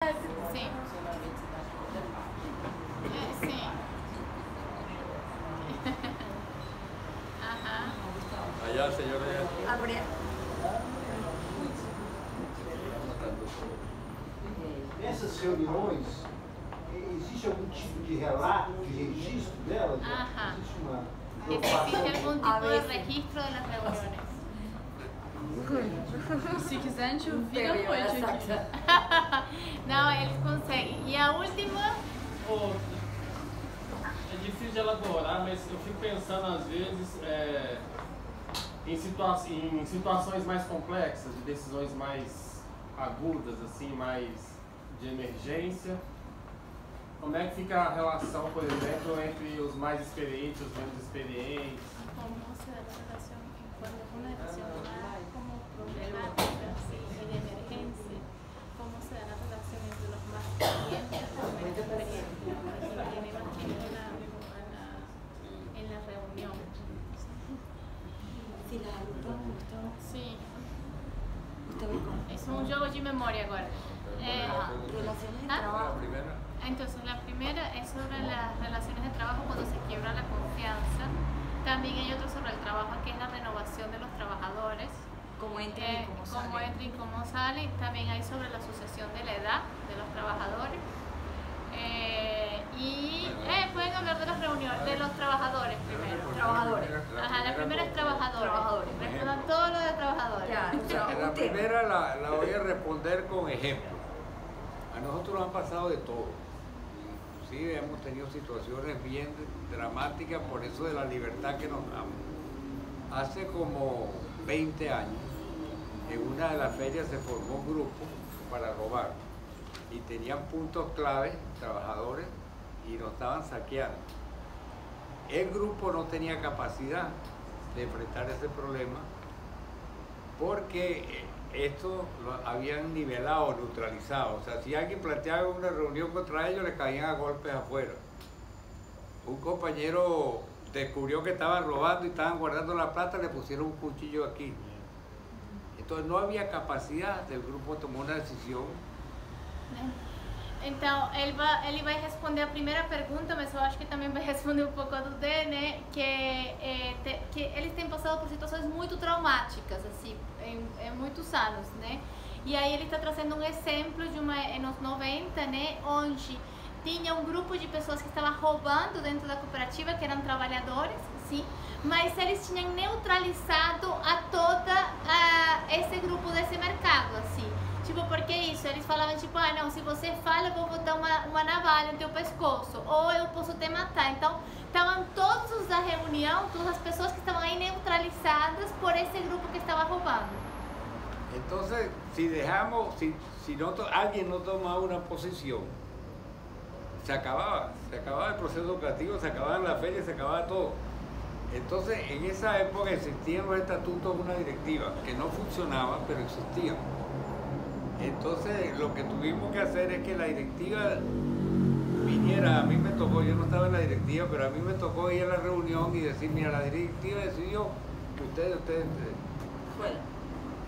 Sim. Sim. Ajá. Allá, señor. Nessas reuniões, existe algum tipo de relato, de registro delas? Ajá. Existe uma ¿Existe preocupação? algún tipo de registro de las reuniones? Se quiser, a gente vira a noite aqui. Não, eles conseguem. E a última? É difícil de elaborar, mas eu fico pensando às vezes em situações mais complexas, de decisões mais agudas, assim, mais de emergência. Como é que fica a relação, por exemplo, entre os mais experientes e os menos experientes? Como se da relación cuando una relación va como problemática sí, y de emergencia, cómo se da la relación entre los más experientes y los menos experientes, y tiene más que ver en la reunión. Sí. Es un juego de memoria ahora. Relaciones de ¿Ah? trabajo. Entonces, la primera es sobre las relaciones de trabajo cuando se quiebra la confianza. También hay otro sobre el trabajo que es la renovación de los trabajadores. Cómo entran y cómo salen. Cómo entran y cómo salen. También hay sobre la sucesión de la edad de los trabajadores. Pueden hablar de las reuniones, de los trabajadores primero. Trabajadores. Ajá, la primera es trabajadores. Respondan todo lo de trabajadores. Ya, o sea, La un tema. primera la voy a responder con ejemplo. A nosotros nos han pasado de todo. Inclusive hemos tenido situaciones bien dramáticas por eso de la libertad que nos damos. Hace como 20 años, en una de las ferias se formó un grupo para robar y tenían puntos clave, trabajadores, y nos estaban saqueando. El grupo no tenía capacidad de enfrentar ese problema porque esto lo habían nivelado, neutralizado. O sea, si alguien planteaba una reunión contra ellos, le caían a golpes afuera. Un compañero descubrió que estaban robando y estaban guardando la plata, le pusieron un cuchillo aquí. Entonces no había capacidad, el grupo tomó una decisión. Então, ele vai responder a primeira pergunta, mas eu acho que também vai responder um pouco a do D, né? Que eles têm passado por situações muito traumáticas, assim, em muitos anos, né? E aí ele está trazendo um exemplo de nos 90, né? Onde tinha um grupo de pessoas que estavam roubando dentro da cooperativa, que eram trabalhadores, sim, mas eles tinham neutralizado a esse grupo desse mercado, assim. Tipo, porque isso? Eles falavam, tipo, ah, não, se você fala, eu vou botar uma navalha no teu pescoço, ou eu posso te matar. Então, estavam todos os da reunião, todas as pessoas que estavam aí neutralizadas por esse grupo que estava roubando. Entonces, si dejamos, si no, alguien no tomaba una posición, se acababa el proceso educativo, se acababan las ferias, se acababa todo. Entonces, en esa época existían los estatutos de una directiva que no funcionaba, pero existían. Entonces, lo que tuvimos que hacer es que la directiva viniera. A mí me tocó, yo no estaba en la directiva, pero a mí me tocó ir a la reunión y decir, mira, la directiva decidió que ustedes Fuera.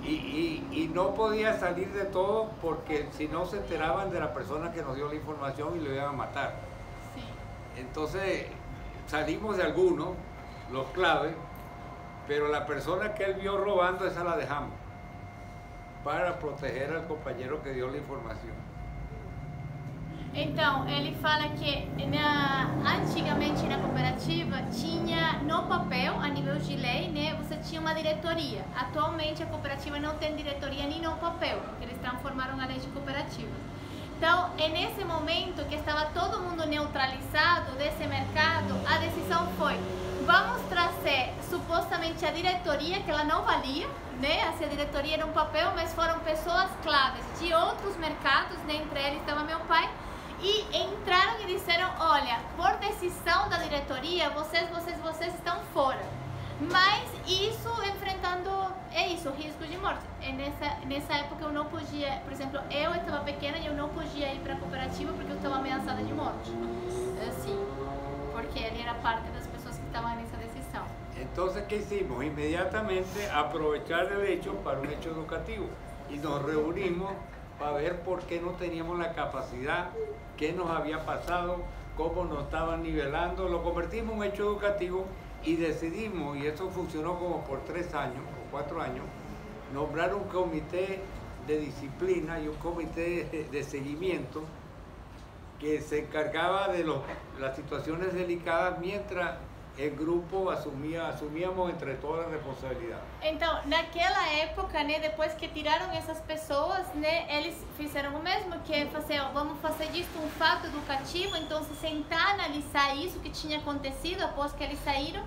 y no podía salir de todo porque si no se enteraban de la persona que nos dio la información y lo iban a matar. Sí. Entonces, salimos de algunos, los claves, pero la persona que él vio robando, esa la dejamos para proteger al compañero que dio la informação. Então, ele fala que antigamente na cooperativa tinha no papel, a nível de lei, né, você tinha uma diretoria. Atualmente a cooperativa não tem diretoria nem no papel, porque eles transformaram a lei de cooperativa. Então, é nesse momento que estava todo mundo neutralizado desse mercado, a decisão foi: vamos trazer supostamente a diretoria, que ela não valia, né? Essa diretoria era um papel, mas foram pessoas claves de outros mercados, né? Entre eles estava meu pai, e entraram e disseram: olha, por decisão da diretoria, vocês estão fora. Mas isso enfrentando, risco de morte. Nessa época eu não podia, por exemplo, eu estava pequena e eu não podia ir para a cooperativa porque eu estava ameaçada de morte. Assim, porque ele era parte das pessoas que estavam nessa decisão. Entonces, ¿qué hicimos? Inmediatamente aprovechar el hecho para un hecho educativo y nos reunimos para ver por qué no teníamos la capacidad, qué nos había pasado, cómo nos estaban nivelando. Lo convertimos en un hecho educativo y decidimos, y eso funcionó como por 3 años o 4 años, nombrar un comité de disciplina y un comité de seguimiento que se encargaba de las situaciones delicadas mientras el grupo assumíamos entre todas as responsabilidades. Então, naquela época, né, depois que tiraram essas pessoas, né, eles fizeram o mesmo, que é fazer, vamos fazer disso um fato educativo, então se sentar, analisar isso que tinha acontecido após que eles saíram,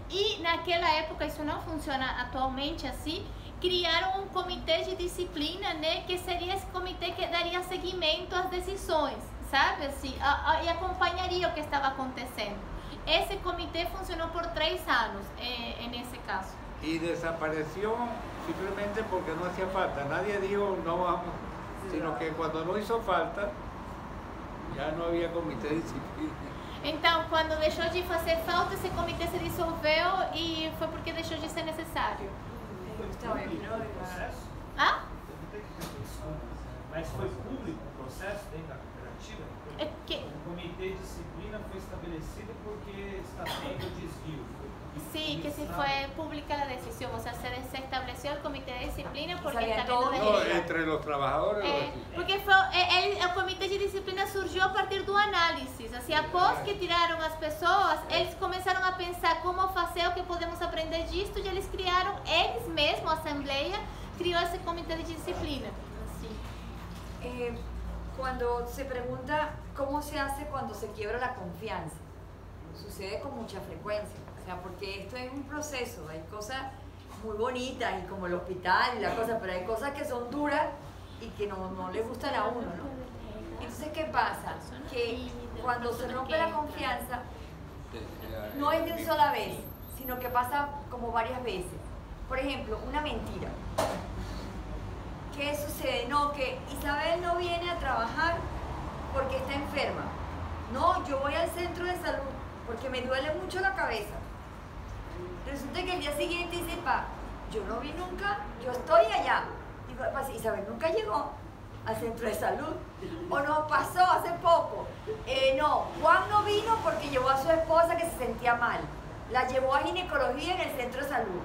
e naquela época, isso não funciona atualmente assim, criaram um comitê de disciplina, né, que seria esse comitê que daria seguimento às decisões, sabe, assim, e acompanharia o que estava acontecendo. Ese comité funcionó por 3 años en ese caso. Y desapareció simplemente porque no hacía falta. Nadie dijo no vamos, sino que cuando no hizo falta, ya no había comité de disciplina. Então, quando deixou de fazer falta, esse comitê se dissolveu e foi porque deixou de ser necessário. Ah? Mas foi público o processo dentro da cooperativa? É que... O comitê de disciplina foi estabelecido porque está tendo desvio. Sí, que si fue pública la decisión, o sea, se estableció el comité de disciplina porque Sabía está todo. viendo No, entre los trabajadores. porque el comité de disciplina surgiu a partir do análise. Assim, após que tiraram as pessoas, eles começaram a pensar como fazer, o que podemos aprender disto, e eles criaram, eles mesmos, a Assembleia, criou esse comitê de disciplina. Assim. Cuando se pregunta cómo se hace cuando se quiebra la confianza, sucede con mucha frecuencia, o sea, porque esto es un proceso, hay cosas muy bonitas y como el hospital y la cosa, pero hay cosas que son duras y que no le gustan a uno, ¿no? Entonces, ¿qué pasa? Que cuando se rompe la confianza, no es de una sola vez, sino que pasa como varias veces. Por ejemplo, una mentira. ¿Qué sucede? No, que Isabel no viene a trabajar porque está enferma. No, yo voy al centro de salud porque me duele mucho la cabeza. Resulta que el día siguiente dice, yo no vi nunca, yo estoy allá. Digo, Isabel nunca llegó al centro de salud. O nos pasó hace poco. No, Juan no vino porque llevó a su esposa que se sentía mal. La llevó a ginecología en el centro de salud.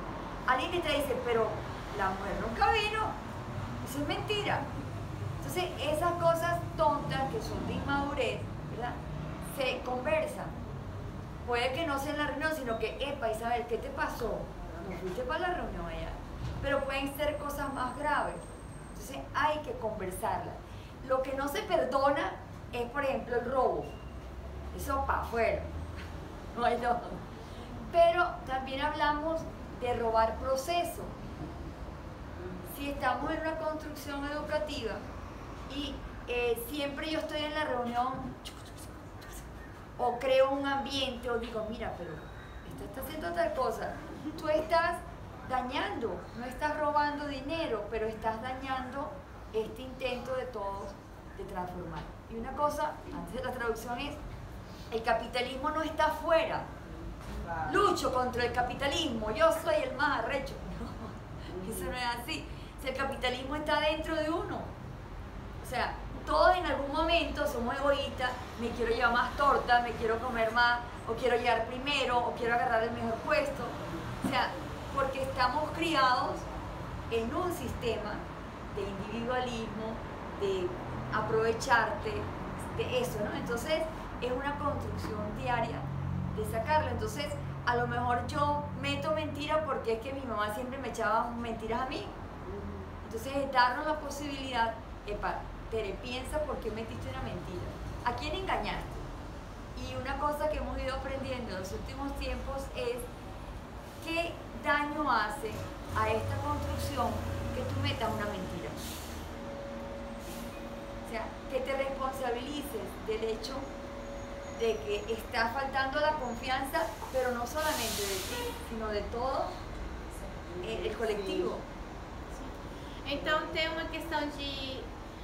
Alguien te dice, pero la mujer nunca vino. Eso es mentira. Entonces, esas cosas tontas que son de inmadurez, ¿verdad? Se conversan. Puede que no sea en la reunión, sino que, Isabel, ¿qué te pasó? No fuiste para la reunión allá. Pero pueden ser cosas más graves. Entonces, hay que conversarlas. Lo que no se perdona es, por ejemplo, el robo. Eso para afuera. No hay no. Pero también hablamos de robar proceso. Si estamos en una construcción educativa y siempre yo estoy en la reunión o creo un ambiente o digo, mira, pero esta está haciendo tal cosa, tú estás dañando, no estás robando dinero, pero estás dañando este intento de todos de transformar. Y una cosa, antes de la traducción, es, el capitalismo no está afuera. Lucho contra el capitalismo, yo soy el más arrecho. No, eso no es así. Si el capitalismo está dentro de uno. O sea, todos en algún momento somos egoístas, me quiero llevar más torta, me quiero comer más, o quiero llegar primero, o quiero agarrar el mejor puesto. O sea, porque estamos criados en un sistema de individualismo, de aprovecharte, de eso, ¿no? Entonces, es una construcción diaria de sacarlo. Entonces, a lo mejor yo meto mentiras porque es que mi mamá siempre me echaba mentiras a mí. Entonces, es darnos la posibilidad, Tere, piensa por qué metiste una mentira. ¿A quién engañaste? Y una cosa que hemos ido aprendiendo en los últimos tiempos es qué daño hace a esta construcción que tú metas una mentira. O sea, que te responsabilices del hecho de que está faltando la confianza, pero no solamente de ti, sino de todo el coletivo. Então tem uma questão de...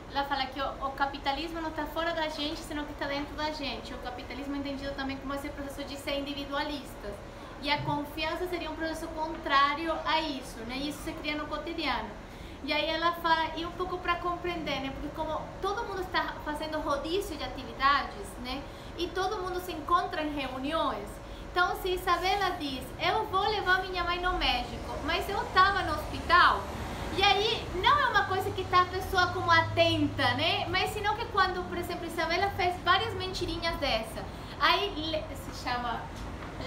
Ela fala que o capitalismo não está fora da gente, senão que está dentro da gente. O capitalismo é entendido também como esse processo de ser individualistas. E a confiança seria um processo contrário a isso, né? Isso se cria no cotidiano. E aí ela fala, e um pouco para compreender, né? Porque como todo mundo está fazendo rodízio de atividades, né? E todo mundo se encontra em reuniões. Então, se Isabela diz, eu vou levar minha mãe no México, mas eu estava no hospital, e aí não é uma coisa que está a pessoa como atenta, né? Mas senão que quando, por exemplo, Isabela fez várias mentirinhas dessa, aí se chama,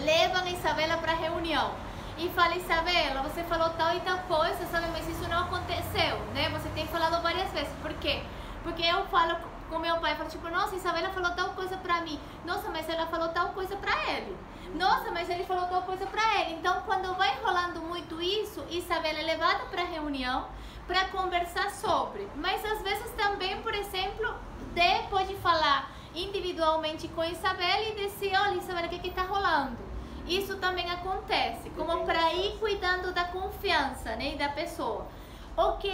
levam a Isabela para a reunião. E fala, Isabela, você falou tal e tal coisa, sabe, mas isso não aconteceu, né? Você tem falado várias vezes. Por quê? Porque eu falo com meu pai, falo tipo, nossa, Isabela falou tal coisa pra mim. Nossa, mas ela falou tal coisa pra ele. Nossa, mas ele falou tal coisa pra ele. Então, quando vai rolando muito isso, Isabela é levada pra reunião pra conversar sobre. Mas às vezes também, por exemplo, Dê pode falar individualmente com Isabela e dizer, olha, Isabela, o que que tá rolando? Isso também acontece, como para ir cuidando da confiança, né, da pessoa. O que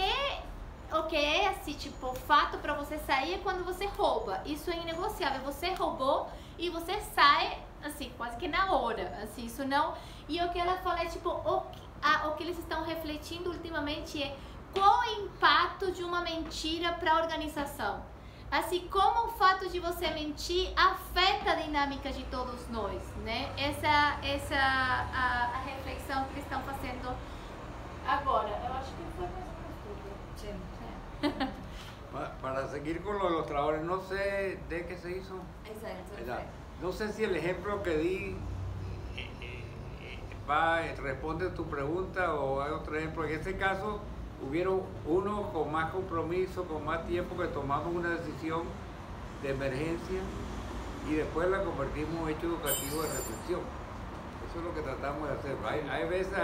é assim, tipo, fato para você sair é quando você rouba. Isso é inegociável. Você roubou e você sai, assim, quase que na hora. Assim, isso não... E o que ela fala é, tipo, o que eles estão refletindo ultimamente é qual é o impacto de uma mentira para a organização. Assim, como o fato de você mentir afeta a dinâmica de todos nós, né? Essa a reflexão que eles estão fazendo agora. Eu acho que foi mais ou menos tudo. Sí. Para seguir con lo de los trabajadores, no sé de qué se hizo. Exacto. No sé si el ejemplo que di responde a tu pregunta o hay otro ejemplo. En este caso, hubieron unos con más compromiso, con más tiempo, que tomamos una decisión de emergencia y después la convertimos en un hecho educativo de reflexión. Eso es lo que tratamos de hacer. Hay veces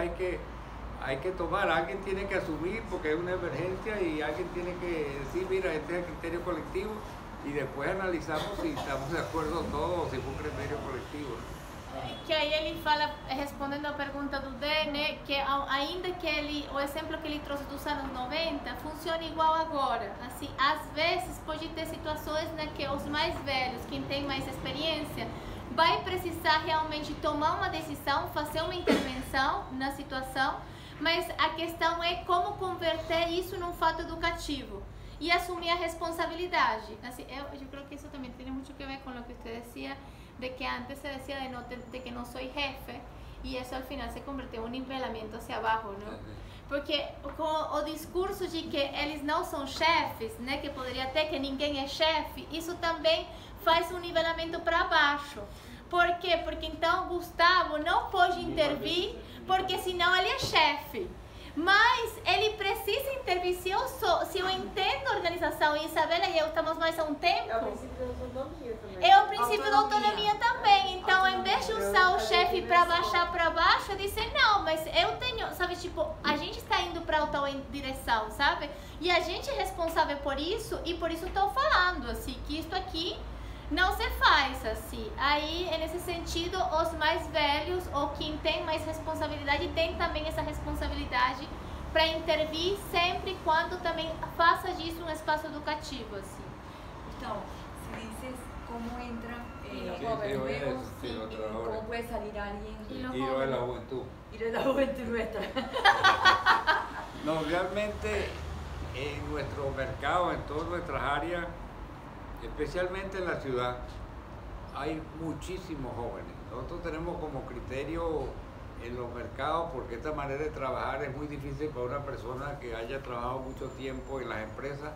hay que tomar, alguien tiene que asumir porque es una emergencia y alguien tiene que decir, mira, este es el criterio colectivo, y después analizamos si estamos de acuerdo todos o si fue un criterio colectivo, ¿no? Que aí ele fala, respondendo a pergunta do Dê, né, que ainda que o exemplo que ele trouxe dos anos 90 funciona igual agora. Assim, às vezes pode ter situações, né, que os mais velhos, quem tem mais experiência, vai precisar realmente tomar uma decisão, fazer uma intervenção na situação, mas a questão é como converter isso num fato educativo e assumir a responsabilidade. Assim, eu creo que isso também tem muito que ver com o que você dizia, de que antes se decía de que no soy jefe, y eso al final se convirtió en un nivelamento hacia abajo, ¿no? Porque com o discurso de que eles não são chefes, né, que poderia ter que ninguém é chefe, isso também faz um nivelamento para baixo. Por quê? Porque então Gustavo não pode intervir, porque senão ele é chefe. Mas ele precisa intervir. Se eu entendo a organização, e Isabela e eu estamos mais há um tempo, É o princípio da autonomia também. é o princípio da autonomia também. Então, em vez de usar o chefe para baixar para baixo, eu disse, não, mas eu tenho, sabe, tipo, a gente está indo para tal direção, sabe? E a gente é responsável por isso, e por isso estou falando, assim, que isso aqui não se faz, assim. Aí, nesse sentido, os mais velhos, ou quem tem mais responsabilidade, tem também essa responsabilidade para intervir sempre quando também faça disso um espaço educativo, assim. Então, si dices cómo entra los sí, jóvenes, sí, y cómo puede salir alguien Y los Y lo de la jóvenes. juventud. y de la juventud nuestra. No, realmente en nuestro mercado, en todas nuestras áreas, especialmente en la ciudad, hay muchísimos jóvenes. Nosotros tenemos como criterio en los mercados, porque esta manera de trabajar es muy difícil para una persona que haya trabajado mucho tiempo en las empresas,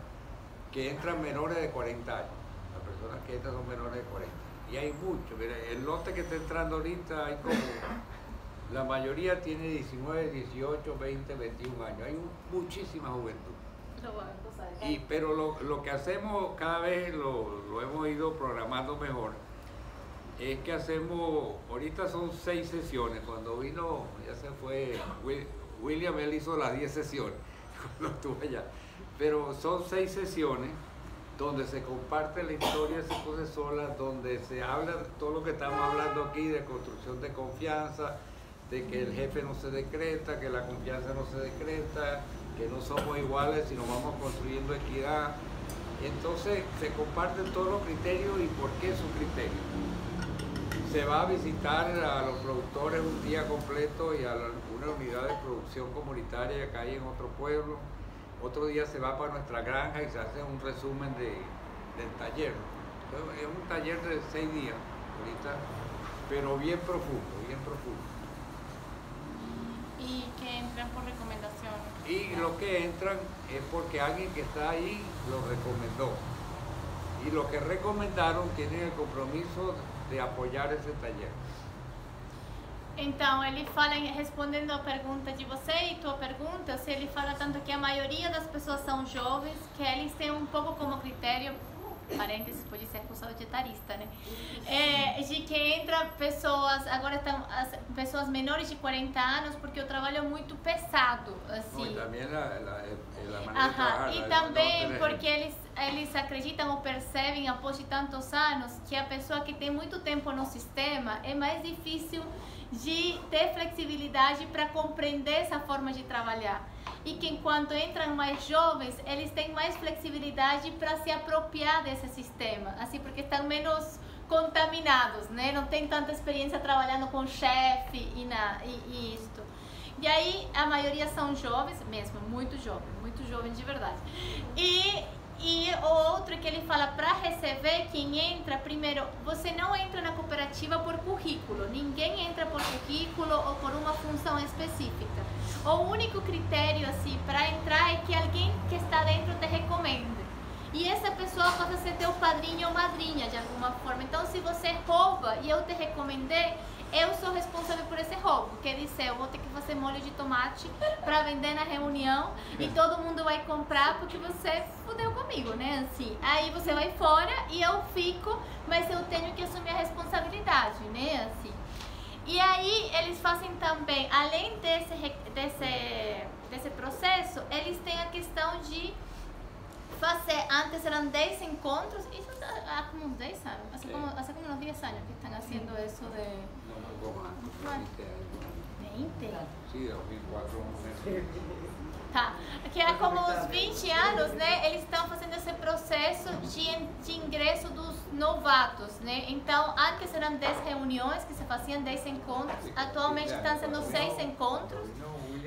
que entran menores de 40 años. Las personas que entran son menores de 40. Y hay muchos. Mira, el lote que está entrando ahorita, hay como... La mayoría tiene 19, 18, 20, 21 años. Hay muchísima juventud. Pero lo que hacemos cada vez, lo hemos ido programando mejor, es que hacemos, ahorita son 6 sesiones. Cuando vino, ya se fue, William, él hizo las 10 sesiones cuando estuvo allá. Pero son 6 sesiones donde se comparte la historia de ese sucesoras, donde se habla de todo lo que estamos hablando aquí, de construcción de confianza, de que el jefe no se decreta, que la confianza no se decreta, que no somos iguales, sino vamos construyendo equidad. Entonces se comparten todos los criterios y por qué su criterio. Se va a visitar a los productores un día completo y a una unidad de producción comunitaria que hay en otro pueblo. otro día se va para nuestra granja y se hace un resumen del taller. Entonces, es un taller de 6 días, ahorita, pero bien profundo, bien profundo. Y que entran por recomendación. Y los que entran es porque alguien que está ahí lo recomendó. Y los que recomendaron tienen el compromiso de apoyar esse taller. Então, ele fala, respondendo a pergunta de você e tua pergunta, se ele fala tanto que a maioria das pessoas são jovens, que eles têm um pouco como critério, parênteses, pode ser acusado de etarista, né? De que entra pessoas, agora estão as pessoas menores de 40 anos, porque o trabalho é muito pesado, assim. No, y también la manera de trabajar. E também porque eles acreditam ou percebem, após de tantos anos, que a pessoa que tem muito tempo no sistema é mais difícil de ter flexibilidade para compreender essa forma de trabalhar. E que enquanto entram mais jovens, eles têm mais flexibilidade para se apropriar desse sistema, assim, porque estão menos contaminados, né? Não tem tanta experiência trabalhando com chefe e isto. E aí a maioria são jovens, mesmo, muito jovens de verdade. E o outro que ele fala, para receber, quem entra, primeiro, você não entra na cooperativa por currículo, ninguém entra por currículo ou por uma função específica. O único critério assim, para entrar é que alguém que está dentro te recomende. E essa pessoa passa a ser teu padrinho ou madrinha de alguma forma. Então, se você rouba e eu te recomendei, eu sou responsável por esse roubo. Quer dizer, eu vou ter que fazer molho de tomate para vender na reunião e todo mundo vai comprar porque você fudeu comigo, né? Assim, aí você vai fora e eu fico, mas eu tenho que assumir a responsabilidade, né? Assim. E aí eles fazem também, além desse processo, eles têm a questão de fazer, antes eram 10 encontros, isso há como 10 anos, hace como unos 10 anos que estão fazendo isso de... No, más, 20? Sí, 2004. Tá, que há como uns 20 anos, né, eles estão fazendo esse processo de ingresso dos novatos, né, então antes eram 10 reuniões que se faziam, 10 encontros, atualmente estão sendo 6 encontros,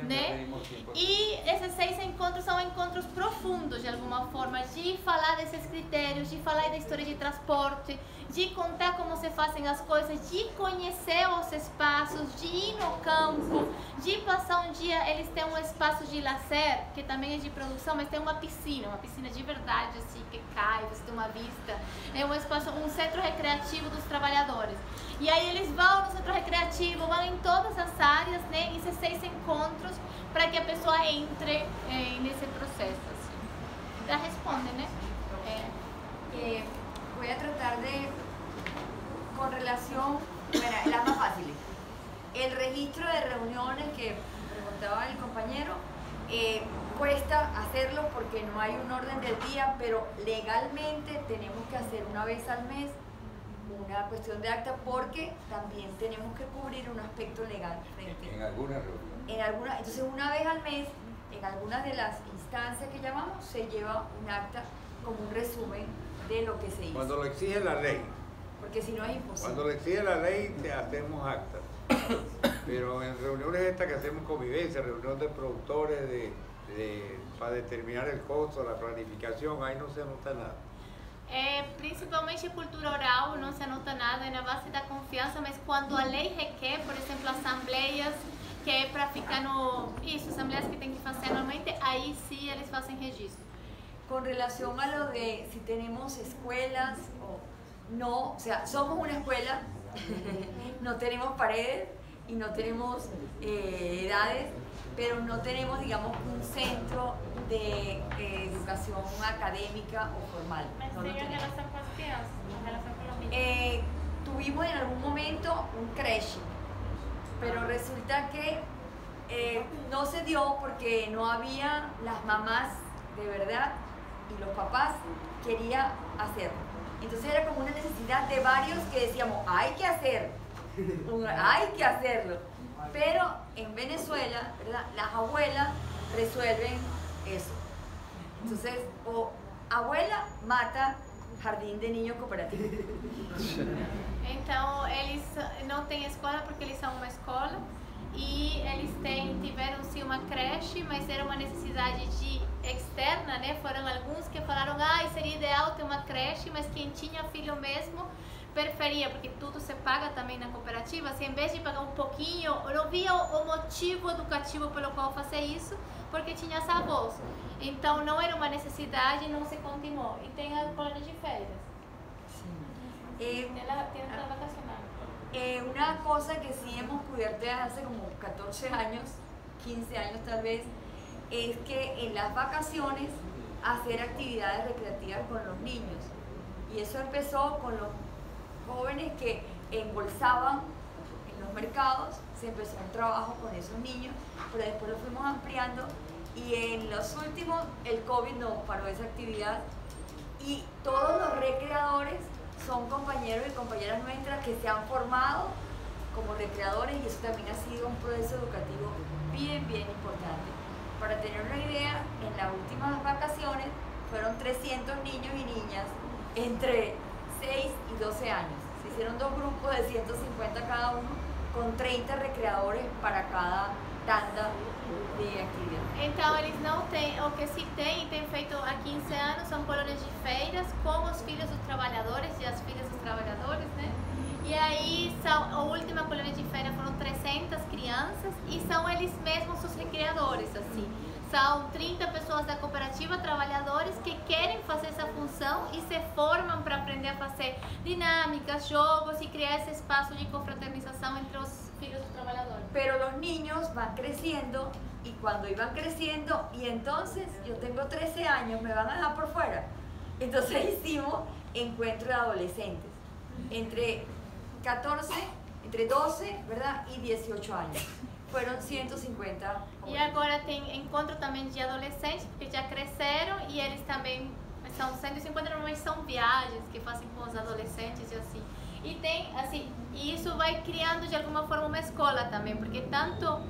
né, e esses 6 encontros são encontros profundos de alguma forma, de falar desses critérios, de falar da história de transporte, de contar como se fazem as coisas, de conhecer os espaços, de ir no campo, de passar um dia, eles têm um espaço de lazer, que também é de produção, mas tem uma piscina de verdade, assim, que cai, você tem uma vista, é um espaço, um centro recreativo dos trabalhadores. E aí eles vão no centro recreativo, vão em todas as áreas, né, esses 6 encontros, para que a pessoa entre nesse processo, assim. Já responde, né? Voy a tratar de, con relación, bueno, las más fáciles. El registro de reuniones que preguntaba el compañero, cuesta hacerlo porque no hay un orden del día, pero legalmente tenemos que hacer una vez al mes una cuestión de acta porque también tenemos que cubrir un aspecto legal frente. En alguna reunión. Entonces una vez al mes, en algunas de las instancias que llamamos, se lleva un acta como un resumen de lo que se hizo. Cuando lo exige la ley. Porque si no es imposible. Cuando lo exige la ley, te hacemos actas. Pero en reuniones estas que hacemos convivencia, reunión de productores, para determinar el costo, la planificación, ahí no se anota nada. Principalmente cultura oral, não se anota nada, é na base da confiança, mas quando a lei requer, por exemplo, assembleias, que é para ficar no... Isso, assembleias que tem que fazer anualmente, aí sim eles fazem registro. Con relación a lo de si tenemos escuelas o no, o sea, somos una escuela, no tenemos paredes y no tenemos edades, pero no tenemos, digamos, un centro de educación académica o formal. Mas No lo tem a tenemos. relação com as crianças, a relação com os meninos. Tuvimos en algún momento un creche, pero resulta que no se dio porque no había las mamás de verdad y los papás querían hacerlo. Entonces era como una necesidad de varios que decíamos, hay que hacer, hay que hacerlo. Pero en Venezuela, ¿verdad?, las abuelas resuelven eso. Entonces, o abuela mata jardín de niños cooperativo. Então, eles não têm escola porque eles são uma escola e eles tiveram sim uma creche, mas era uma necessidade de externa, né, foram alguns que falaram, seria ideal ter uma creche, mas quem tinha filho mesmo preferia, porque tudo se paga também na cooperativa, assim, em vez de pagar um pouquinho, eu não via o motivo educativo pelo qual fazer isso, porque tinha as avós. Então não era uma necessidade e não se continuou. E tem a colônia de férias. Sí. Tem la vacacional. Una cosa que sí hemos cubierto desde hace como 14 años, 15 años tal vez, es que en las vacaciones hacer actividades recreativas con los niños. Y eso empezó con los jóvenes que embolsaban en los mercados, se empezó un trabajo con esos niños, pero después lo fuimos ampliando y en los últimos el COVID nos paró esa actividad y todos los recreadores son compañeros y compañeras nuestras que se han formado como recreadores y eso también ha sido un proceso educativo bien importante. Para tener una idea, en las últimas vacaciones fueron 300 niños y niñas entre 6 y 12 años. Se hicieron 2 grupos de 150 cada uno con 30 recreadores para cada tanda de actividade. Então eles não têm, o que se tem e tem feito há 15 anos são colônias de feiras com os filhos dos trabalhadores e as filhas dos trabalhadores, né? E aí a última colônia de feira foram 300 crianças e são eles mesmos os recreadores, assim. São 30 pessoas da cooperativa, trabalhadores, que querem fazer essa função e se formam para aprender a fazer dinâmicas, jogos e criar esse espaço de confraternização entre os filhos dos trabalhadores. Pero los niños van creciendo y cuando iban creciendo, y entonces yo tengo 13 años, me van a dejar por fuera. Entonces hicimos encuentro de adolescentes, entre 14, entre 12, ¿verdad? Y 18 años. Fueron 150. E agora tem encontro também de adolescentes, porque já cresceram e eles também são 150, normalmente são viagens que fazem com os adolescentes e assim. E tem, assim, e isso vai criando de alguma forma uma escola também, porque tanto...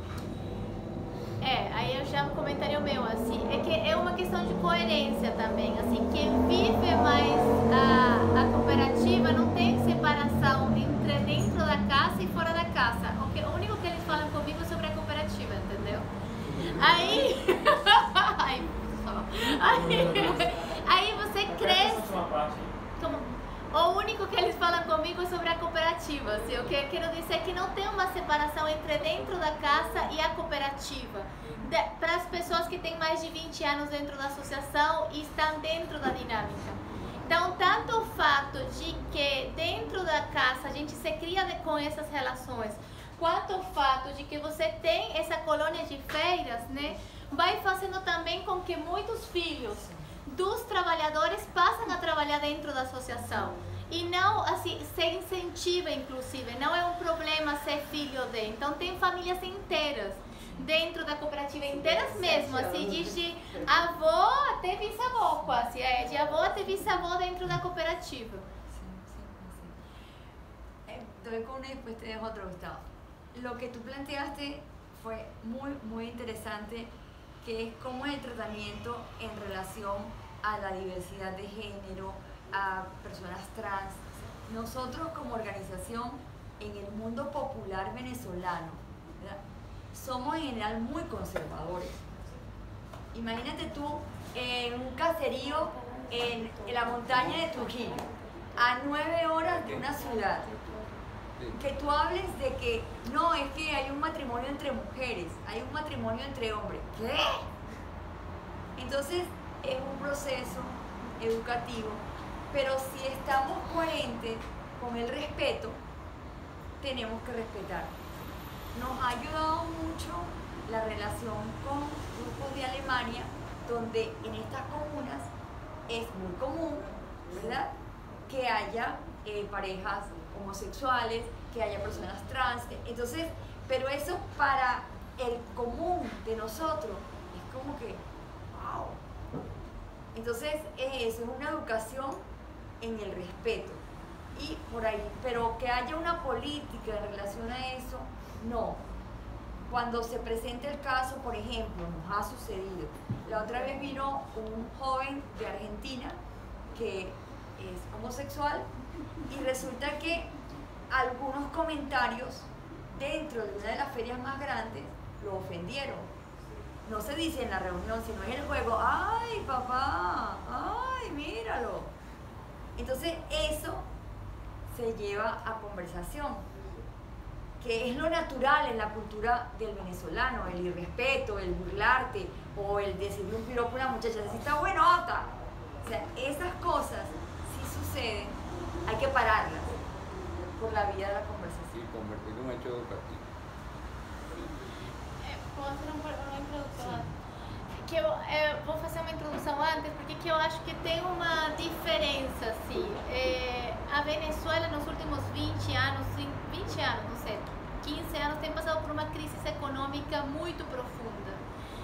aí eu já comentaria o meu, assim, é que é uma questão de coerência também, assim, quem vive mais a cooperativa não tem separação entre dentro da casa e fora da casa. O único que eles falam comigo é sobre a cooperativa, entendeu? Aí você cresce. O único que eles falam comigo é sobre a cooperativa. Assim, o que eu quero dizer é que não tem uma separação entre dentro da casa e a cooperativa. Para as pessoas que têm mais de 20 anos dentro da associação e estão dentro da dinâmica. Então, tanto o fato de que dentro da casa a gente se cria com essas relações, quanto o fato de que você tem essa colônia de feiras, né, vai fazendo também com que muitos filhos dos trabalhadores passam a trabalhar dentro da associação. E não, assim, se incentiva, inclusive, não é um problema ser filho de. Então, tem famílias inteiras dentro da cooperativa, inteiras mesmo, assim, de avó até bisavó, quase, de avó até bisavó dentro da cooperativa. Te doy con uno y después te dejo otro, Gustavo. Lo que tú planteaste fue muy interesante, que es cómo es el tratamiento en relación a la diversidad de género, a personas trans. Nosotros como organización en el mundo popular venezolano, ¿verdad?, somos en general muy conservadores. Imagínate tú en un caserío en la montaña de Trujillo, a 9 horas de una ciudad, que tú hables de que no, es que hay un matrimonio entre mujeres, hay un matrimonio entre hombres. ¿Qué? Entonces es un proceso educativo, pero si estamos coherentes con el respeto, tenemos que respetar. Nos ha ayudado mucho la relación con grupos de Alemania, donde en estas comunas es muy común, ¿verdad?, que haya parejas homosexuales, que haya personas trans. Entonces, pero eso para el común de nosotros es como que, wow. Entonces, eso es una educación en el respeto. Y por ahí, pero que haya una política en relación a eso, no. Cuando se presenta el caso, por ejemplo, nos ha sucedido. La otra vez vino un joven de Argentina que es homosexual y resulta que algunos comentarios dentro de una de las ferias más grandes lo ofendieron. no se dice en la reunión, sino en el juego, ¡ay, papá! ¡Ay, míralo! Entonces eso se lleva a conversación, que es lo natural en la cultura del venezolano, el irrespeto, el burlarte o el decirle un piropo a una muchacha, si está buenota. O sea, esas cosas sí suceden, hay que pararlas por la vía de la conversación. Y convertirlo en un hecho educativo. Posso fazer uma introdução? Que eu vou fazer uma introdução antes, porque que eu acho que tem uma diferença, assim. A Venezuela nos últimos 20 anos, não sei, 15 anos, tem passado por uma crise econômica muito profunda.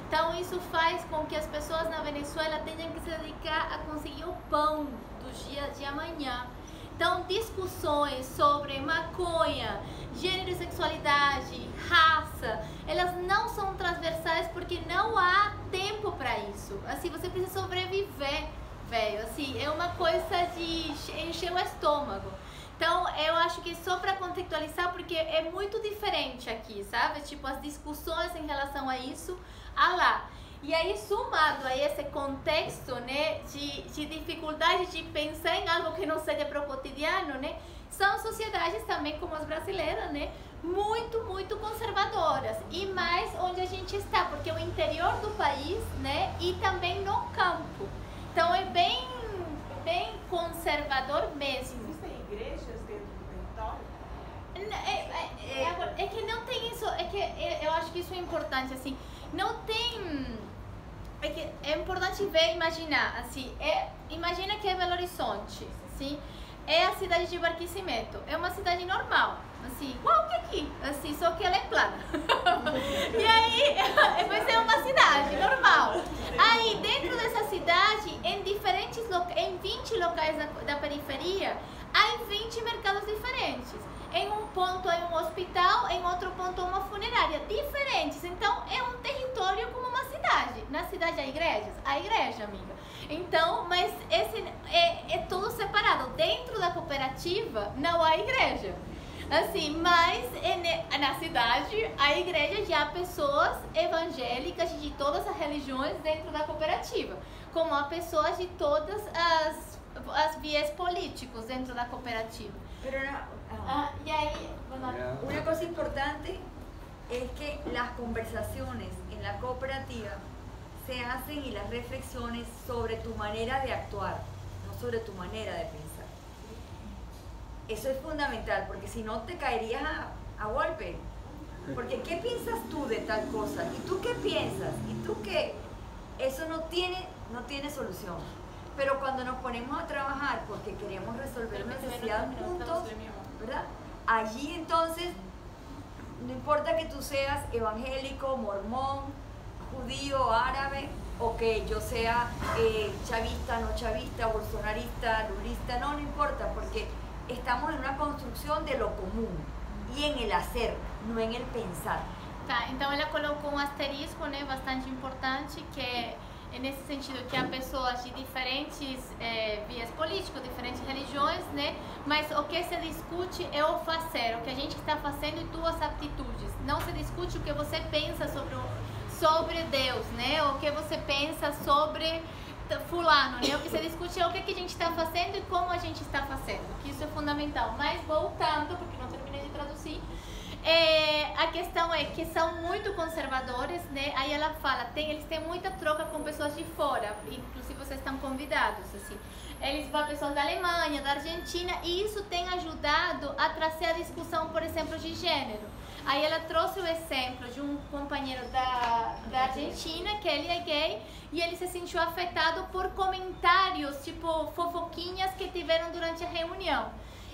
Então isso faz com que as pessoas na Venezuela tenham que se dedicar a conseguir o pão do dia de amanhã. Então, discussões sobre maconha, gênero e sexualidade, raça, elas não são transversais porque não há tempo para isso. Assim, você precisa sobreviver, velho. Assim, é uma coisa de encher o estômago. Então, eu acho que só para contextualizar, porque é muito diferente aqui, sabe? Tipo, as discussões em relação a isso, lá. E aí, somado a esse contexto, né, de dificuldade de pensar em algo que não seja para o cotidiano, né, são sociedades também como as brasileiras, né, muito conservadoras. E mais onde a gente está, porque o interior do país, né, e também no campo. Então, é bem conservador mesmo. Existem igrejas dentro do território? É que não tem isso, é que eu acho que isso é importante, assim, não tem... É importante ver, imaginar, assim, imagina que é Belo Horizonte, assim, é a cidade de Barquisimeto, é uma cidade normal, assim, igual que aqui, assim, só que ela é plana. E aí, vai ser uma cidade normal. Aí, dentro dessa cidade, em 20 locais da periferia, há 20 mercados diferentes. Em um ponto é um hospital, em outro ponto é uma funerária, diferentes. Então, é um território como uma cidade. Na cidade há igrejas? Há igreja, amiga. Então, mas esse é tudo separado. Dentro da cooperativa, não há igreja. Assim, mas na cidade, há igreja, já há pessoas evangélicas de todas as religiões dentro da cooperativa. Como há pessoas de todas as viés políticos dentro da cooperativa. Pero Y ahí, bueno, una cosa importante es que las conversaciones en la cooperativa se hacen y las reflexiones sobre tu manera de actuar, no sobre tu manera de pensar. Eso es fundamental, porque si no te caerías a golpe. Porque ¿qué piensas tú de tal cosa? ¿Y tú qué piensas? ¿Y tú qué? Eso no tiene solución. Pero cuando nos ponemos a trabajar porque queremos resolver necesidades juntos, ¿verdad? Allí entonces, no importa que tú seas evangélico, mormón, judío, árabe, o que yo sea chavista, no chavista, bolsonarista, lulista, no importa, porque estamos en una construcción de lo común y en el hacer, no en el pensar. Tá, então ela colocou um asterisco, né, bastante importante, que é nesse sentido que há pessoas de diferentes vias políticos, diferentes religiões, né? Mas o que se discute é o fazer, o que a gente está fazendo e tuas atitudes. Não se discute o que você pensa sobre Deus, né? O que você pensa sobre fulano, né? O que se discute é o que a gente está fazendo e como a gente está fazendo, que isso é fundamental. Mas voltando, porque não terminei de traduzir, a questão é que são muito conservadores, né? Aí ela fala, eles têm muita troca com pessoas de fora, inclusive vocês estão convidados, assim. Eles vão pessoas da Alemanha, da Argentina, e isso tem ajudado a trazer a discussão, por exemplo, de gênero. Aí ela trouxe o exemplo de um companheiro da Argentina, que ele é gay, e ele se sentiu afetado por comentários, tipo fofoquinhas que tiveram durante a reunião.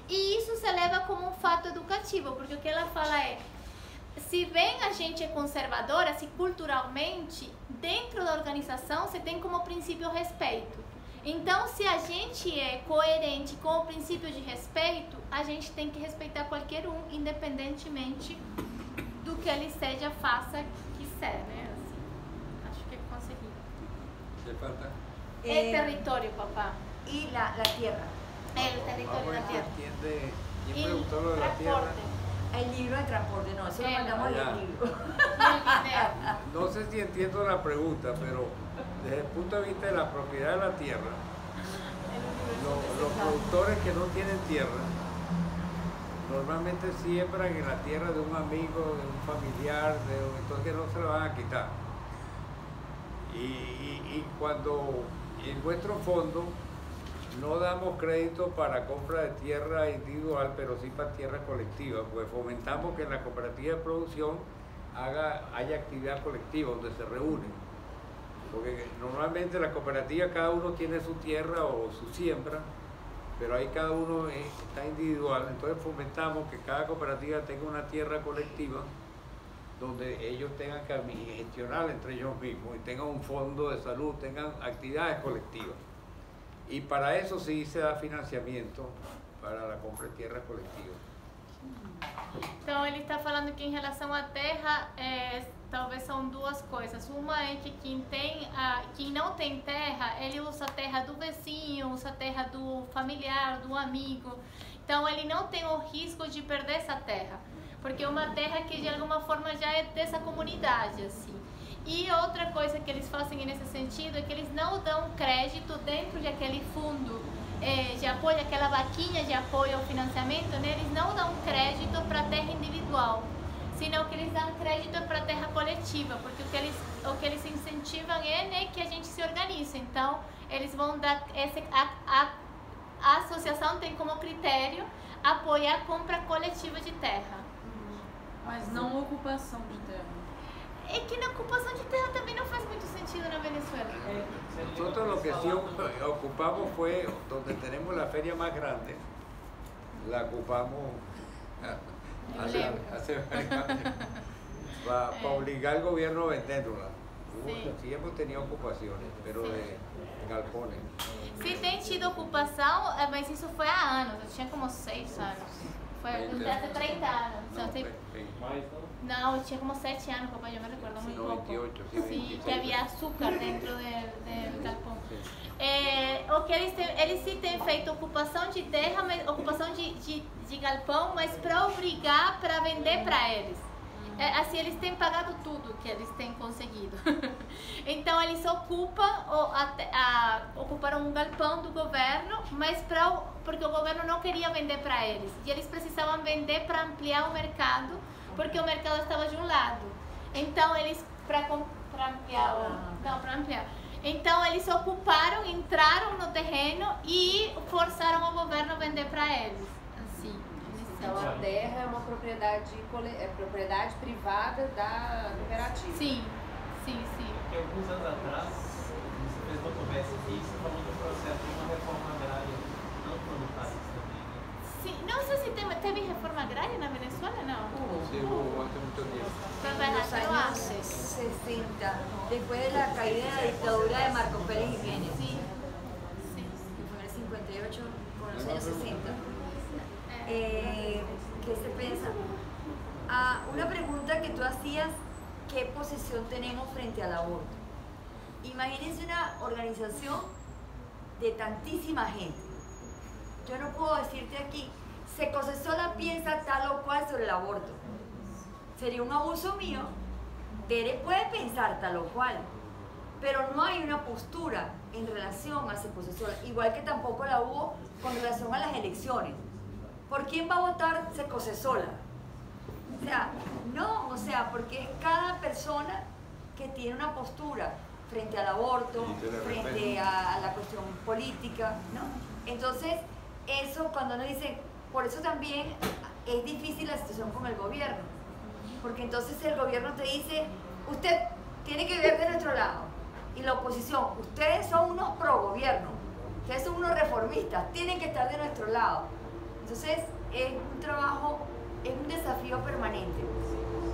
E isso se leva como um fato educativo, porque o que ela fala é, se bem a gente é conservadora, se culturalmente, dentro da organização, você tem como princípio o respeito. Então, se a gente é coerente com o princípio de respeito, a gente tem que respeitar qualquer um, independentemente do que ele seja, faça, quiser, né? Assim, acho que consegui. ¿Qué falta? El territorio, papá. Y la tierra. El territorio de la tierra. ¿Quién Y preguntó lo de la tierra? transporte. El libro de transporte, no, eso lo mandamos allá. el libro. No sé si entiendo la pregunta, pero desde el punto de vista de la propiedad de la tierra, los productores que no tienen tierra, normalmente siembran en la tierra de un amigo, de un familiar, entonces no se lo van a quitar. Y cuando en nuestro fondo no damos crédito para compra de tierra individual, pero sí para tierra colectiva, pues fomentamos que en la cooperativa de producción haya actividad colectiva donde se reúnen. Porque normalmente la cooperativa cada uno tiene su tierra o su siembra, pero ahí cada uno está individual. Entonces fomentamos que cada cooperativa tenga una tierra colectiva donde ellos tengan que gestionar entre ellos mismos y tengan un fondo de salud, tengan actividades colectivas. Y para eso sí se da financiamento para la compra de tierra colectiva. Então ele está falando que em relação à terra, talvez são duas coisas. Uma é que quem não tem terra, ele usa a terra do vizinho, usa a terra do familiar, do amigo. Então ele não tem o risco de perder essa terra, porque é uma terra que de alguma forma já é dessa comunidade, assim. E outra coisa que eles fazem nesse sentido é que eles não dão crédito dentro de aquele fundo de apoio, aquela vaquinha de apoio ao financiamento, né? Eles não dão crédito para terra individual, senão que eles dão crédito para terra coletiva, porque o que eles incentivam é, né, que a gente se organize. Então, eles vão dar a associação tem como critério apoiar a compra coletiva de terra. Mas não ocupação de terra. É que na ocupação de terra também não faz muito sentido na Venezuela. Nosotros lo que sí ocupamos fue donde tenemos la feria más grande, la ocupamos hace varios años para obligar al gobierno a venderla. Sí hemos tenido ocupaciones, pero de galpones. Sim, tem tido ocupação, mas isso foi há anos, eu tinha como 6 anos. Foi há 30 anos. Não, eu tinha como 7 anos, papai, eu me recuerdo muito pouco. 98, Sim, que havia açúcar dentro do galpão. O que eles sim têm feito ocupação de terra, mas, ocupação de galpão, mas para obrigar para vender para eles. Assim, eles têm pagado tudo que eles têm conseguido. Então, eles ocuparam um galpão do governo, mas porque o governo não queria vender para eles. E eles precisavam vender para ampliar o mercado, porque o mercado estava de um lado. Então, eles, para ampliar para ampliar. Então, eles ocuparam, entraram no terreno e forçaram o governo a vender para eles. Assim. Então, a terra é uma propriedade privada da cooperativa. Sim, sim, sim. Porque alguns anos atrás, você fez uma conversa aqui, você falou do processo de uma reforma agrária, não foi no país também, né? Sim, não sei se teve reforma agrária na Venezuela, não. Sí, hubo hace mucho tiempo. En los años 60, después de la caída de la dictadura de Marcos Pérez Jiménez, Sí, sí. que fue en el 58 con los años 60. ¿Qué se piensa? Una pregunta que tú hacías, ¿qué posición tenemos frente al aborto? Imagínense una organización de tantísima gente. Yo no puedo decirte aquí, Secosesola piensa tal o cual sobre el aborto. Sería un abuso mío. Bere puede pensar tal o cual, pero no hay una postura en relación a Secosesola, igual que tampoco la hubo con relación a las elecciones. ¿Por quién va a votar Secosesola? O sea, no, porque es cada persona que tiene una postura frente al aborto, frente a la cuestión política, ¿no? Entonces, eso cuando uno dice, por eso también es difícil la situación con el gobierno, porque entonces el gobierno te dice, usted tiene que ver de nuestro lado, y la oposición, ustedes son unos pro gobierno, ustedes son unos reformistas, tienen que estar de nuestro lado. Entonces, es un trabajo, es un desafío permanente.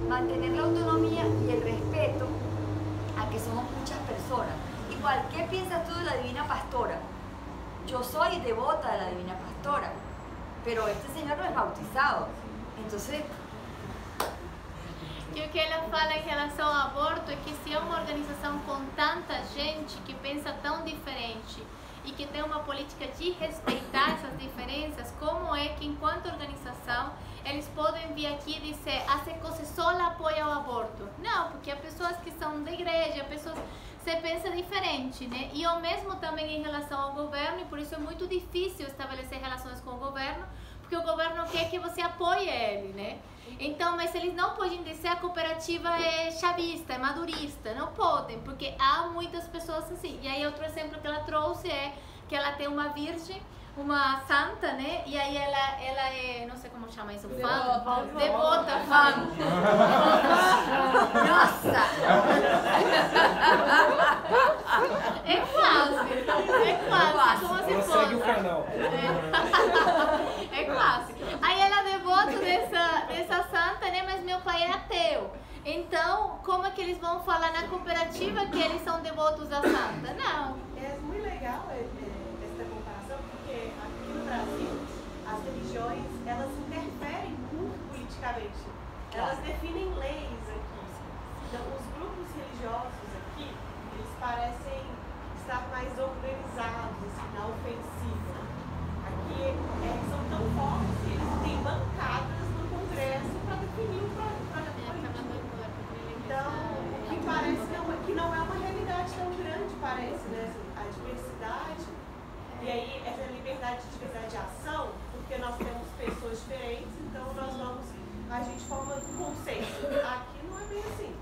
Mantener la autonomía y el respeto a que somos muchas personas. Igual, ¿qué piensas tú de la Divina Pastora? Yo soy devota de la Divina Pastora, pero este señor no es bautizado. Entonces... E o que ela fala em relação ao aborto é que se é uma organização com tanta gente que pensa tão diferente e que tem uma política de respeitar essas diferenças, como é que enquanto organização eles podem vir aqui e dizer a Secose só apoia o aborto. Não, porque há pessoas que são da igreja, pessoas... Você pensa diferente, né? E o mesmo também em relação ao governo, e por isso é muito difícil estabelecer relações com o governo, porque o governo quer que você apoie ele, né? Então, mas eles não podem dizer a cooperativa é chavista, é madurista, não podem, porque há muitas pessoas assim. E aí outro exemplo que ela trouxe é que ela tem uma virgem, uma santa, né? E aí ela é, não sei como chama isso, fã, devota, fã. Nossa! É quase, como se Ela fosse. segue o canal. É quase. Aí ela é devota dessa santa, né? Mas meu pai é ateu. Então, como é que eles vão falar na cooperativa que eles são devotos da santa? Não. É muito legal essa comparação, porque aqui no Brasil, as religiões, elas interferem muito politicamente. Elas definem leis aqui. Então, os grupos religiosos aqui, eles parecem estar mais organizados, assim, na ofensiva. Aqui, são tão fortes que eles têm bancadas no Congresso para definir o projeto político. Então, o que parece que não é uma realidade tão grande, parece, né? A diversidade, e aí essa liberdade de diversidade de ação, porque nós temos pessoas diferentes, então nós vamos agir de forma do consenso. Aqui não é bem assim.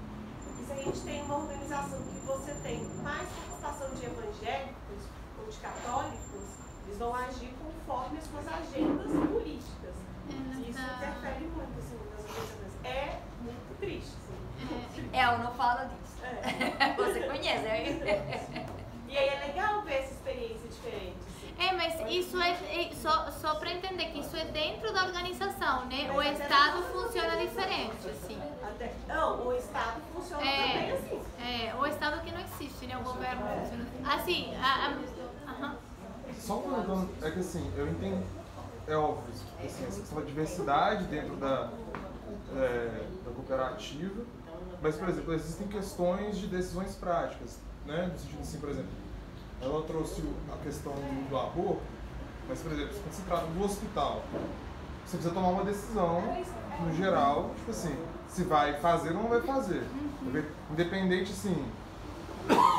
E se a gente tem uma organização que você tem mais participação de evangélicos ou de católicos, eles vão agir conforme as suas agendas políticas. E isso interfere muito, assim, nas organizações. É muito triste, assim. Eu não falo disso. Você conhece, né? E aí é legal ver essa experiência diferente. Assim. Mas isso é só para entender que isso é dentro da organização, né? O Estado funciona diferente, assim. Não, o Estado funciona também assim. O Estado que não existe, né? O governo funciona assim. Só comentando, é que assim, eu entendo, é óbvio, assim, essa questão da diversidade dentro da cooperativa, mas, por exemplo, existem questões de decisões práticas, né? No sentido assim, por exemplo, ela trouxe a questão do aborto, mas, por exemplo, quando se trata do hospital, você precisa tomar uma decisão, no geral, tipo assim, se vai fazer ou não vai fazer. Independente, assim,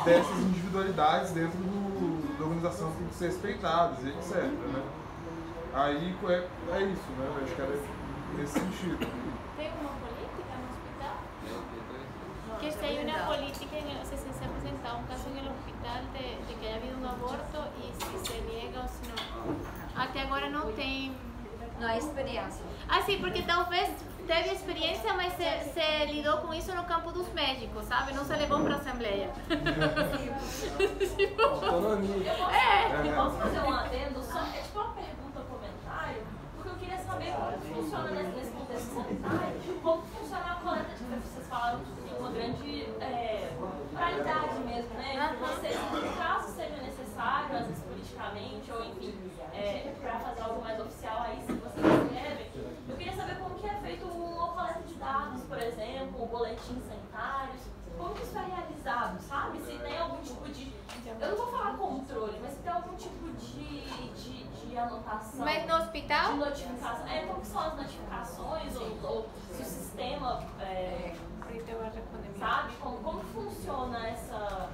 dessas individualidades dentro da organização que tem que ser respeitadas e etc, né? Aí é isso, né? Eu acho que era nesse sentido. Tem uma política no hospital? Que se hay una política, se apresenta un caso en el hospital de que haya habido un aborto y si se niega ou se não. Até agora não tem. Não há experiência. Sim, porque talvez teve experiência, mas se lidou com isso no campo dos médicos, sabe? Não se levou para a Assembleia. Autonomia. Eu posso fazer um adendo? Só, é tipo uma pergunta ou comentário, porque eu queria saber como funciona nesse contexto sanitário, como funciona a coleta de fezes. Vocês falaram que tem uma grande qualidade mesmo, né? Vocês, caso seja necessário, às vezes politicamente, ou enfim, para fazer algo mais oficial, aí se vocês escrevem, eu queria saber como que é feito uma coleta de dados, por exemplo, boletins sanitários, como que isso é realizado, sabe? Se tem algum tipo de, eu não vou falar controle, mas se tem algum tipo de anotação. Mas no hospital? De notificação. Como que são as notificações, ou se o sistema, sabe? Como funciona essa...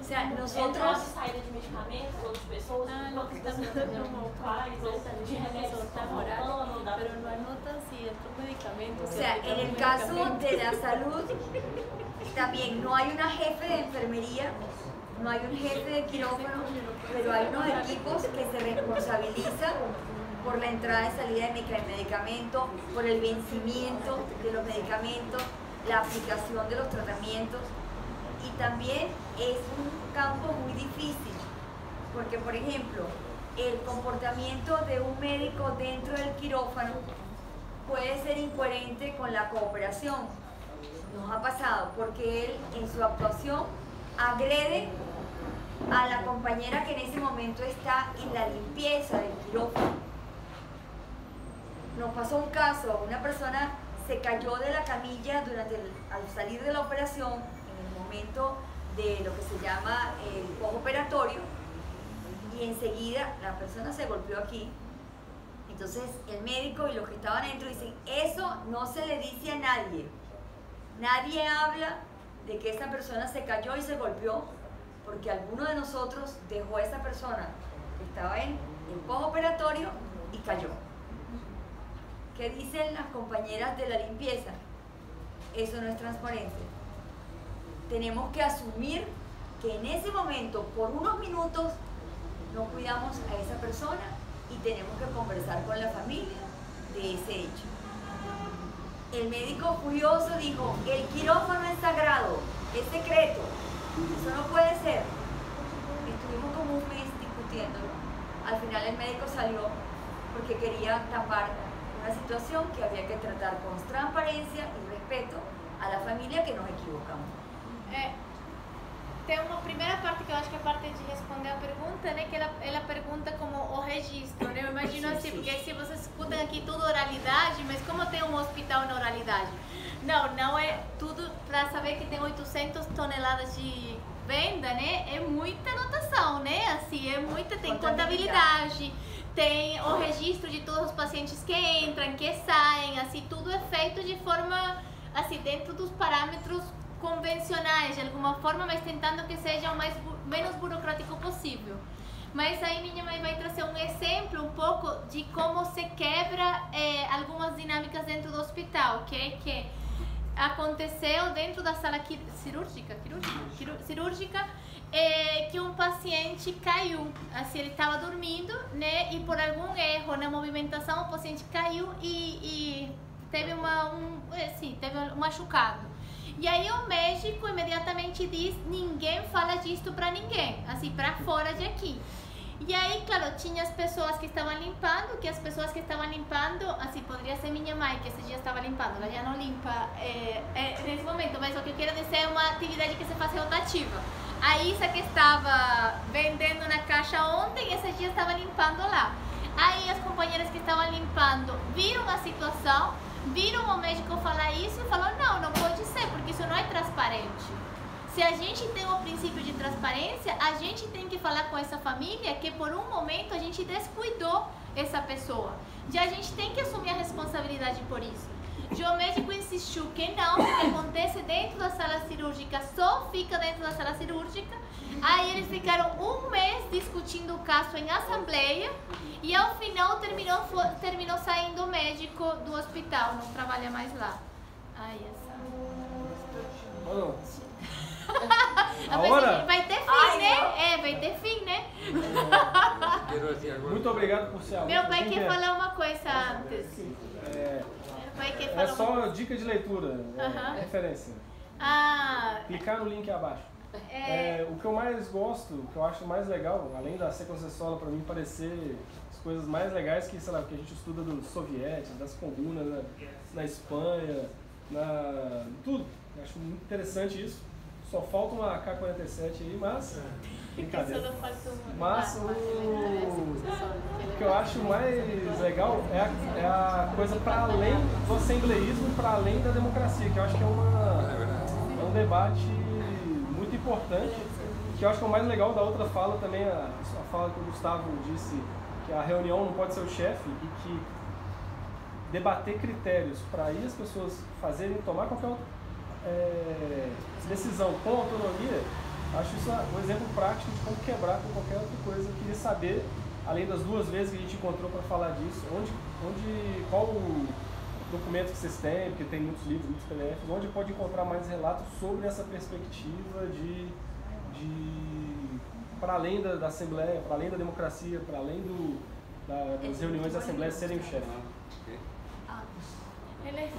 entrada e saída de medicamentos ou de pessoas, quantas pessoas quais, ou de remédios que estão faltando, pero no anotan si estos medicamentos. O sea, en el caso de la salud, también no hay una jefe de enfermería, no hay un jefe de quirófano, pero hay unos equipos que se responsabilizan por la entrada y salida de medicamentos, por el vencimiento de los medicamentos, la aplicación de los tratamientos. Y también es un campo muy difícil, porque por ejemplo, el comportamiento de un médico dentro del quirófano puede ser incoherente con la cooperación. Nos ha pasado porque él en su actuación agrede a la compañera que en ese momento está en la limpieza del quirófano. Nos pasó un caso, una persona se cayó de la camilla al salir de la operación, en el momento de lo que se llama el postoperatorio, y enseguida la persona se golpeó aquí. Entonces el médico y los que estaban adentro dicen, eso no se le dice a nadie. Nadie habla de que esa persona se cayó y se golpeó porque alguno de nosotros dejó a esa persona que estaba en el postoperatorio y cayó. ¿Qué dicen las compañeras de la limpieza? Eso no es transparente. Tenemos que asumir que en ese momento, por unos minutos, no cuidamos a esa persona y tenemos que conversar con la familia de ese hecho. El médico furioso dijo, el quirófano es sagrado, es secreto, eso no puede ser. Estuvimos como un mes discutiéndolo. Al final el médico salió porque quería tapar una situación que había que tratar con transparencia y respeto a la familia que nos equivocamos. Tem uma primeira parte que eu acho que é a parte de responder a pergunta, né? Que ela pergunta como o registro, né? Eu imagino assim, porque se vocês escutam aqui tudo oralidade, mas como tem um hospital na oralidade? Não é tudo para saber que tem 800 toneladas de venda, né? É muita anotação, né? Assim, é muita, tem contabilidade, tem o registro de todos os pacientes que entram, que saem, assim, tudo é feito de forma, assim, dentro dos parâmetros convencionais, de alguma forma, mas tentando que seja o menos burocrático possível. Mas aí minha mãe vai trazer um exemplo um pouco de como se quebra algumas dinâmicas dentro do hospital, que aconteceu dentro da sala cirúrgica, que um paciente caiu, assim, ele estava dormindo, né, e por algum erro na movimentação o paciente caiu e teve teve um machucado. E aí o médico imediatamente diz, ninguém fala disso pra ninguém, assim, pra fora de aqui. E aí, claro, tinha as pessoas que estavam limpando, assim, poderia ser minha mãe, que esse dia estava limpando, ela já não limpa nesse momento, mas o que eu quero dizer é uma atividade que se faz rotativa. A Isa, que estava vendendo na caixa ontem, esse dia estava limpando lá. Aí as companheiras que estavam limpando viram a situação, viram o médico falar isso e falou, não pode ser, porque isso não é transparente. Se a gente tem o princípio de transparência, a gente tem que falar com essa família que por um momento a gente descuidou essa pessoa. E a gente tem que assumir a responsabilidade por isso. E o médico insistiu que não, que acontece dentro da sala cirúrgica, só fica dentro da sala cirúrgica. Aí eles ficaram um mês discutindo o caso em assembleia e ao final terminou saindo o médico do hospital, não trabalha mais lá. Ai, essa... Vai ter fim, né? Vai ter fim, né? Muito obrigado por ser aluno. Meu pai quer falar uma coisa antes. É só dica de leitura, referência. Clicar no link abaixo. O que eu mais gosto, o que eu acho mais legal, além da sequência solo, para mim parecer as coisas mais legais que, sei lá, que a gente estuda dos soviéticos, das comunas na Espanha, tudo. Eu acho muito interessante isso. Só falta uma AK-47 aí, mas... Brincadeira. Mas o que eu acho mais legal é a coisa para além do assembleísmo e para além da democracia, que eu acho que é um debate muito importante, que eu acho que é o mais legal da outra fala também, a fala que o Gustavo disse, que a reunião não pode ser o chefe e que debater critérios para aí as pessoas tomar qualquer decisão com autonomia. Acho isso um exemplo prático de como quebrar com qualquer outra coisa. Eu queria saber, além das 2 vezes que a gente encontrou para falar disso, qual o documento que vocês têm, porque tem muitos livros, muitos PDFs, onde pode encontrar mais relatos sobre essa perspectiva de para além da Assembleia, para além da democracia, para além das reuniões da Assembleia serem o chefe. Eles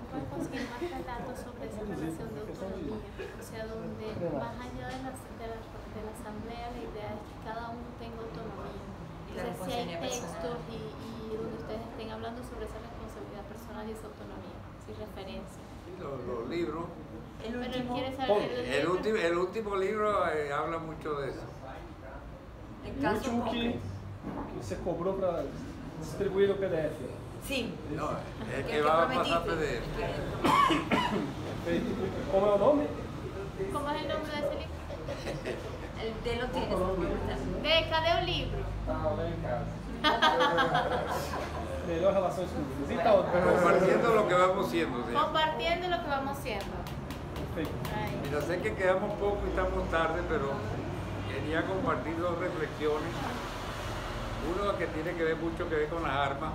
pueden conseguir más relatos sobre esa relación de autonomía, o sea, donde más allá de la asamblea, la idea es que cada uno tenga autonomía. Entonces, si hay textos y donde ustedes estén hablando sobre esa responsabilidad personal y esa autonomía, sin referencia. Los libros. El último libro habla mucho de eso. O último que você cobrou para distribuir o PDF. Sim. Não, é que vai passar PDF. Como é o nome? Como é o nome desse livro? Ele lo tiene. Cadê o livro? Tá lá em casa. Melhor relações públicas. Então, Compartiendo lo que vamos siendo. ¿sí? Compartiendo lo que vamos siendo. perfeito. Ahí. Mira, sé que quedamos poco y estamos tarde, pero quería compartir dos reflexiones. Uno que tiene que ver mucho que ver con las armas.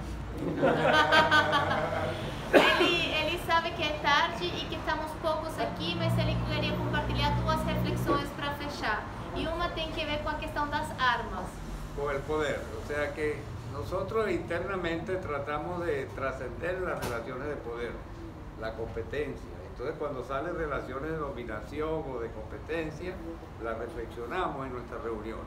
Ele sabe que é tarde e que estamos poucos aqui, mas ele queria compartilhar duas reflexões para fechar. E uma tem que ver com a questão das armas. Con el poder. O sea que nosotros internamente tratamos de trascender las relaciones de poder, la competencia. Entonces cuando salen relaciones de dominación o de competencia, las reflexionamos en nuestras reuniones.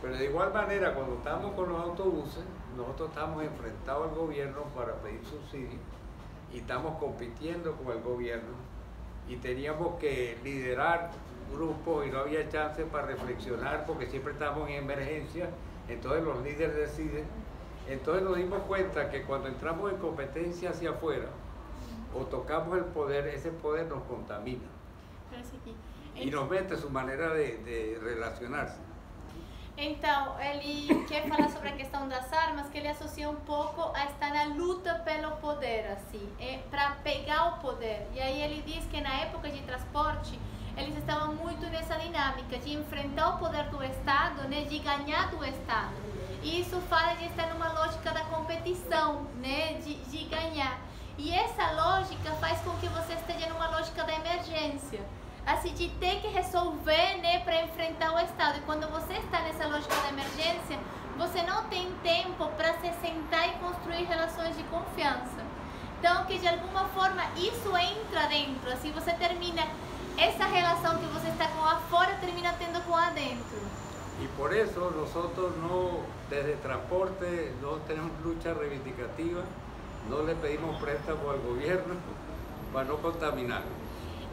Pero de igual manera, cuando estamos con los autobuses, nosotros estamos enfrentados al gobierno para pedir subsidios y estamos compitiendo con el gobierno y teníamos que liderar grupos y no había chance para reflexionar porque siempre estamos en emergencia, entonces los líderes deciden. Entonces nos dimos cuenta que cuando entramos en competencia hacia afuera o tocamos el poder, ese poder nos contamina y nos mete su manera de relacionarse. Então, ele quer falar sobre a questão das armas, que ele associa um pouco a estar na luta pelo poder, assim, para pegar o poder. E aí ele diz que na época de transporte, eles estavam muito nessa dinâmica de enfrentar o poder do Estado, né, de ganhar do Estado. E isso fala de estar numa lógica da competição, né, de ganhar. E essa lógica faz com que você esteja numa lógica da emergência. Assim, de ter que resolver, né, para enfrentar o Estado. E quando você está nessa lógica da emergência, você não tem tempo para se sentar e construir relações de confiança. Então, que de alguma forma isso entra dentro, assim, você termina essa relação que você está com afuera, termina tendo com adentro. Y por eso nosotros no, desde transporte, no tenemos lucha reivindicativa, no le pedimos préstamo al gobierno para no contaminar.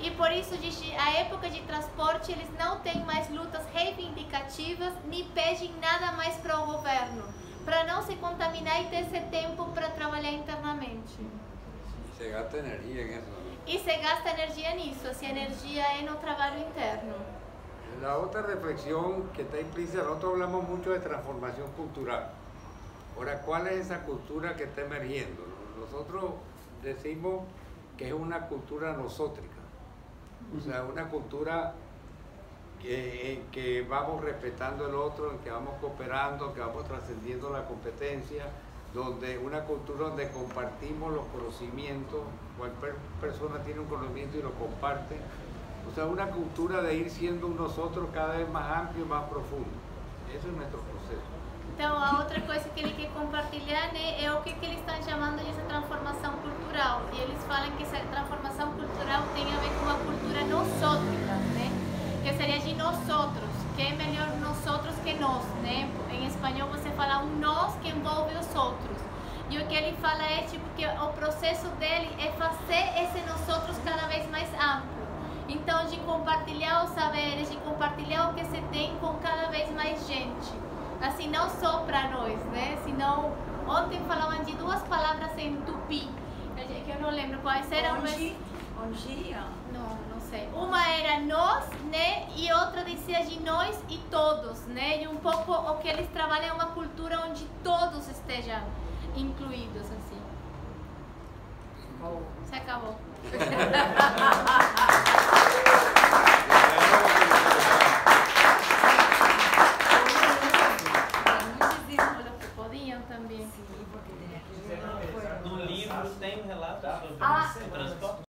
E por isso, a época de transporte, eles não têm mais lutas reivindicativas, nem pedem nada mais para o governo, para não se contaminar e ter esse tempo para trabalhar internamente. Y se gasta energía en eso. E se gasta energia nisso, assim, a energia é no trabalho interno. La otra reflexión que está implícita, nosotros hablamos mucho de transformación cultural. Ahora, ¿cuál es esa cultura que está emergiendo? Nosotros decimos que es una cultura nosótrica. O sea, una cultura que vamos respetando el otro, en que vamos cooperando, que vamos trascendiendo la competencia, donde una cultura donde compartimos los conocimientos, cualquier persona tiene un conocimiento y lo comparte. O sea, una cultura de ir siendo un nosotros cada vez más amplio y más profundo. Eso es nuestro proceso. Então, a outra coisa que ele quer compartilhar, né, é o que eles estão chamando de essa transformação cultural. E eles falam que essa transformação cultural tem a ver com uma cultura nosótrica, né? Que seria de nosotros, que é melhor nosotros que nós, né? Em espanhol você fala um nós que envolve os outros. E o que ele fala é tipo que o processo dele é fazer esse nosotros cada vez mais amplo. Então, de compartilhar os saberes, de compartilhar o que se tem com cada vez mais gente. Assim, não só para nós, né? Senão, ontem falavam de duas palavras em tupi, que eu não lembro quais eram, mas... Não sei. Uma era nós, né? E outra dizia de nós e todos, né? E um pouco o que eles trabalham é uma cultura onde todos estejam incluídos, assim. Se acabou.